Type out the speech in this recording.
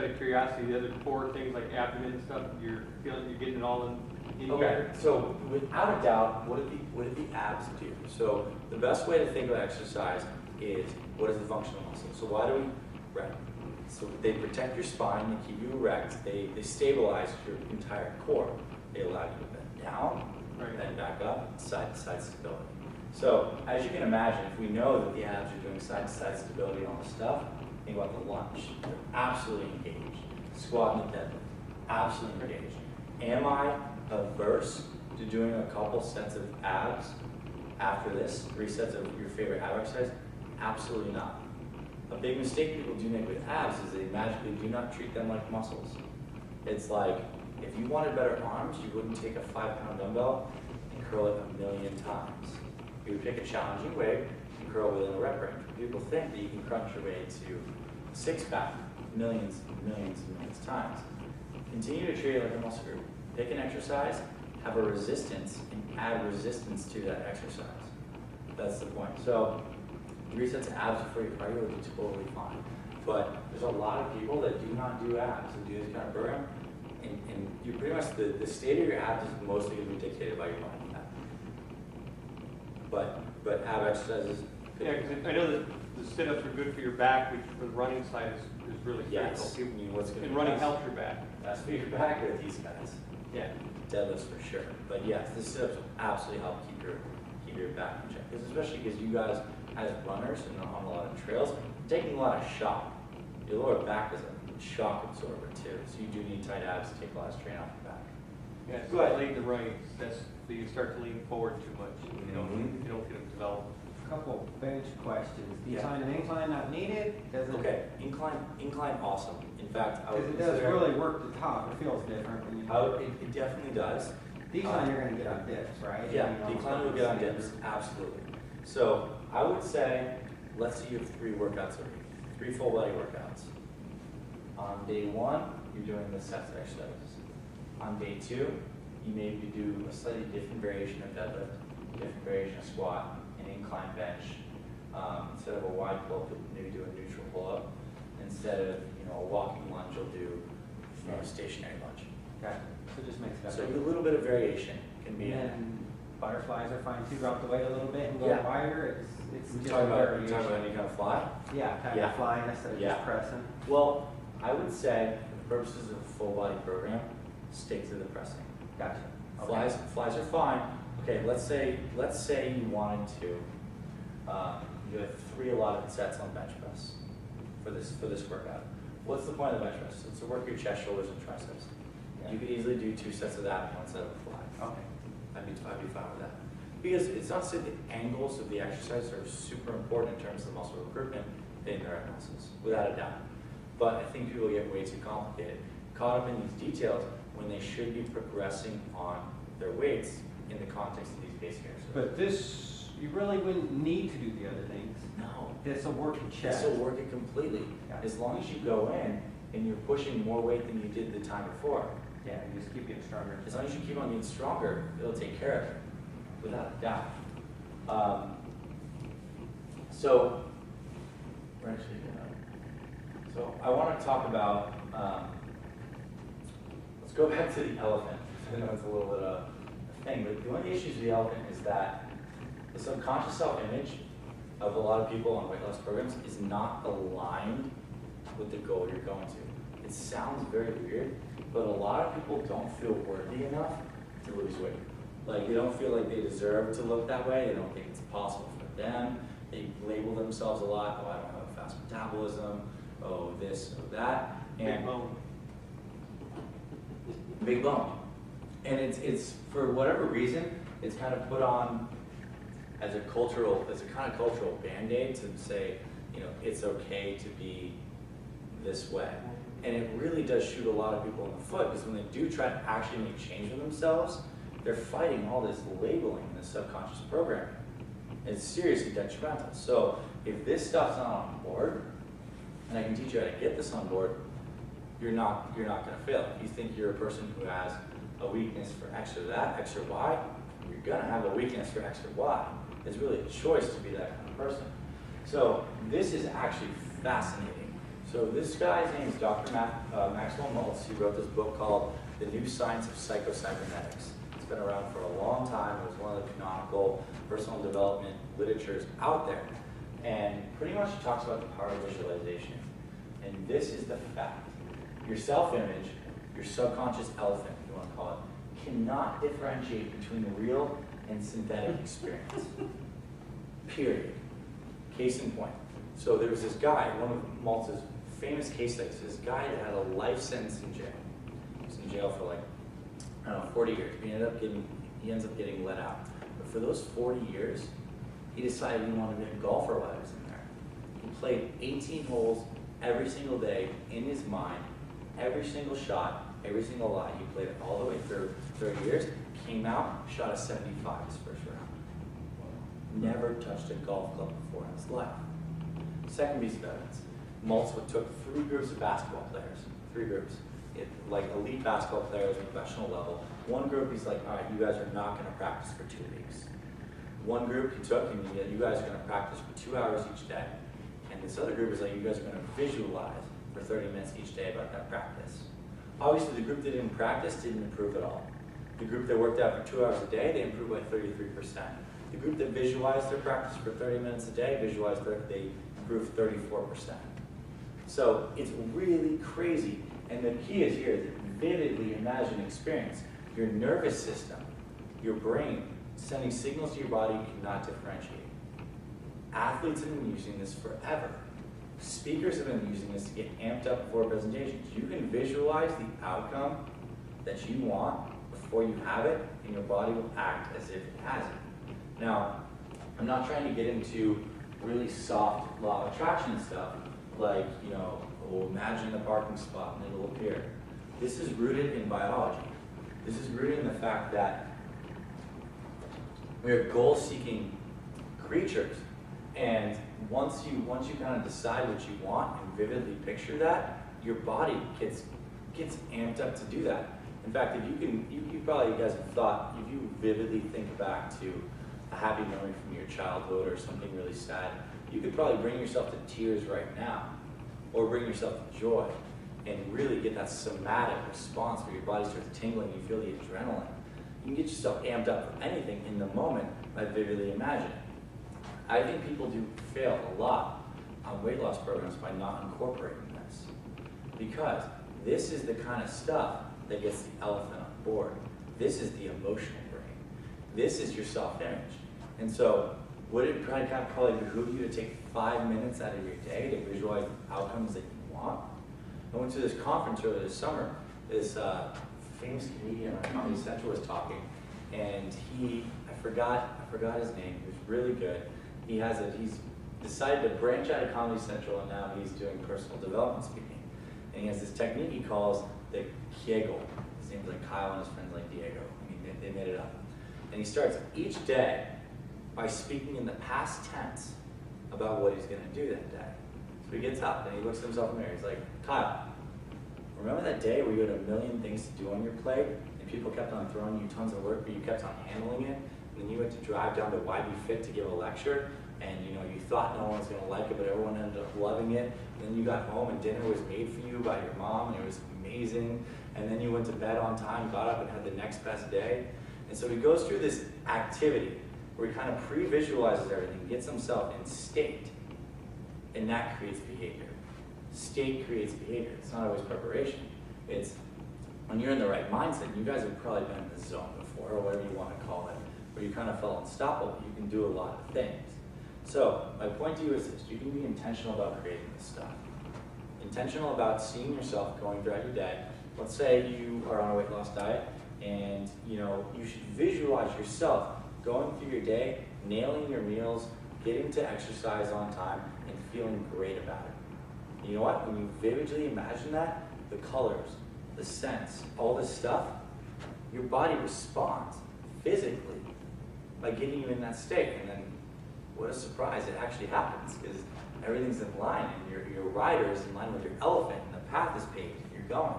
out of curiosity, the other core things like abdomen and stuff, you're getting it all in Okay, here? so without a doubt, what do the abs do? So the best way to think about exercise is, what is the functional muscle? So why do we, right? So they protect your spine, they keep you erect, they stabilize your entire core. They allow you to bend down, Right. bend back up, side-to-side stability. So as you can imagine, if we know that the abs are doing side-to-side stability and all this stuff, think about the lunge. They're absolutely engaged. Squat and the deadlift, absolutely engaged. Am I averse to doing a couple sets of abs after this, 3 sets of your favorite ab exercise? Absolutely not. A big mistake people do make with abs is they magically do not treat them like muscles. It's like, if you wanted better arms, you wouldn't take a 5-pound dumbbell and curl it 1,000,000 times. You would pick a challenging weight and curl within a rep range. People think that you can crunch your way to a 6-pack millions and millions and millions of times. Continue to treat it like a muscle group. Pick an exercise, have a resistance, and add resistance to that exercise. That's the point. So 3 sets of abs before your cardio would be totally fine. But there's a lot of people that do not do abs and do this kind of program. And you pretty much, the state of your abs is mostly going to be dictated by your body fat. But ab exercises. Yeah, because I know that the sit-ups are good for your back, which for the running side is really critical. Yes. I mean, what's going to And running helps your back. That's for your back with these guys. Yeah. Deadlifts for sure. But yes, the sit-ups will absolutely help keep your back in check. Especially because you guys, as runners and on a lot of trails, are taking a lot of shock. Your lower back is a shock absorber too, so you do need tight abs to take a lot of strain off your back. Yeah, so Go ahead. late in the running, that's, so you start to lean forward too much. You don't get them developed. Couple bench questions. Yeah. Decline and incline not needed? Does it? Okay, incline awesome. In fact, I Because would it does consider- really work the top. It feels different when you. it definitely does. Decline you're going to get on dips, right? Yeah, I mean, decline will get on dips, absolutely. So I would say, let's say you have 3 workouts a week, 3 full body workouts. On day 1, you're doing the sets of exercises. On day 2, you maybe do a slightly different variation of deadlift, different variation of squat, an incline bench. Instead of a wide pull-up, you'll maybe do a neutral pull-up. Instead of a walking lunge, you'll do a stationary lunge. Okay. So just makes it up. So a little bit of variation can be in there. And butterflies are fine too. Drop the weight a little bit and go Yeah. wider. It's You just talking a about variation. any kind of fly? Yeah, kind Yeah. of flying instead of Yeah. just pressing. Well, I would say, for the purposes of a full body program, stick to the pressing. Gotcha. Okay. Flies are fine. Okay, let's say you wanted to, you have 3 allotted sets on bench press for this workout. What's the point of the bench press? It's to work your chest, shoulders, and triceps. Yeah. You could easily do 2 sets of that and 1 set of a fly. Okay. I'd be fine with that. Because it's not to say the angles of the exercise are super important in terms of muscle recruitment in the right muscles, without a doubt. But I think people get way too complicated, caught up in these details when they should be progressing on their weights in the context of these basic exercises. But this, you really wouldn't need to do the other things. No, This will work in chest. this will work it completely. Yeah. As long as you go in and you're pushing more weight than you did the time before. Yeah, you just keep getting stronger. As long as you keep on getting stronger, it'll take care of it, without a doubt. So, we're actually gonna, so I want to talk about, let's go back to the elephant. I know it's a little bit of a thing, but one of the issues with the elephant is that the subconscious self-image of a lot of people on weight loss programs is not aligned with the goal you're going to. It sounds very weird, but a lot of people don't feel worthy enough to lose weight. Like, they don't feel like they deserve to look that way. They don't think it's possible for them. They label themselves a lot. Oh, I don't have a fast metabolism. Oh, this, oh, that. Big bone. Big bone. And it's for whatever reason, it's kind of put on as a kind of cultural band-aid to say, it's okay to be this way. And it really does shoot a lot of people in the foot, because when they do try to actually make change in themselves, they're fighting all this labeling, this subconscious programming. It's seriously detrimental. So if this stuff's not on board, and I can teach you how to get this on board, you're not going to fail. If you think you're a person who has a weakness for X or that, X or Y, you're going to have a weakness for X or Y. It's really a choice to be that kind of person. So this is actually fascinating. So this guy's name is Dr. Maxwell Maltz. He wrote this book called The New Science of Psycho-Cybernetics. It's been around for a long time. It was one of the canonical personal development literatures out there. And pretty much he talks about the power of visualization. And this is the fact. Your self-image, your subconscious elephant, if you want to call it, cannot differentiate between real and synthetic experience. Period. Case in point. So there was this guy, one of Maltz's famous case studies, this guy that had a life sentence in jail. He was in jail for like, I don't know, 40 years. He ends up getting let out. But for those 40 years, he decided he wanted to be a golfer while he was in there. He played 18 holes every single day in his mind, every single shot, every single lie. He played it all the way through 30 years, came out, shot a 75 his first round. Never touched a golf club before in his life. Second piece of evidence, Maltz took 3 groups of basketball players, 3 groups, like elite basketball players at professional level. One group, he's like, all right, you guys are not going to practice for 2 weeks. One group he took, and you guys are going to practice for 2 hours each day. And this other group is like, you guys are going to visualize for 30 minutes each day about that practice. Obviously, the group that didn't practice didn't improve at all. The group that worked out for 2 hours a day, they improved by 33%. The group that visualized their practice for 30 minutes a day, they improved 34%. So it's really crazy. And the key is here, the vividly imagined experience. Your nervous system, your brain, sending signals to your body you cannot differentiate. Athletes have been using this forever. Speakers have been using this to get amped up before presentations. You can visualize the outcome that you want before you have it, and your body will act as if it has it. Now, I'm not trying to get into really soft law of attraction stuff, like, imagine the parking spot and it'll appear. This is rooted in biology. This is rooted in the fact that we are goal-seeking creatures. And once you kind of decide what you want and vividly picture that, your body gets amped up to do that. In fact, if you guys have thought, if you vividly think back to a happy memory from your childhood or something really sad, you could probably bring yourself to tears right now, or bring yourself to joy, and really get that somatic response where your body starts tingling, you feel the adrenaline. You can get yourself amped up for anything in the moment by vividly imagining. I think people do fail a lot on weight loss programs by not incorporating this, because this is the kind of stuff that gets the elephant on board. This is the emotional brain. This is your self-image. And so would it probably behoove you to take 5 minutes out of your day to visualize the outcomes that you want? I went to this conference earlier this summer. This famous comedian on Comedy Central was talking, and I forgot his name. He was really good. He's decided to branch out of Comedy Central, and now he's doing personal development speaking. And he has this technique he calls the Kegel. His name's like Kyle, and his friend's like Diego. I mean, they made it up. And he starts each day by speaking in the past tense about what he's going to do that day. So he gets up and he looks at himself in the mirror. He's like, Kyle, remember that day where you had a million things to do on your plate and people kept on throwing you tons of work, but you kept on handling it? And then you had to drive down to YB Fit to give a lecture, and you thought no one was going to like it, but everyone ended up loving it. And then you got home and dinner was made for you by your mom, and it was amazing. And then you went to bed on time, got up and had the next best day. And so he goes through this activity where he kind of pre-visualizes everything, gets himself in state, and that creates behavior. State creates behavior. It's not always preparation. It's when you're in the right mindset. You guys have probably been in the zone before, or whatever you want to call it, where you kind of felt unstoppable. You can do a lot of things. So my point to you is this: you can be intentional about creating this stuff. Intentional about seeing yourself going throughout your day. Let's say you are on a weight loss diet, and you should visualize yourself going through your day, nailing your meals, getting to exercise on time, and feeling great about it. You know what? When you vividly imagine that, the colors, the scents, all this stuff, your body responds physically by getting you in that state. And then, what a surprise, it actually happens, because everything's in line, and your rider is in line with your elephant, and the path is paved, and you're going.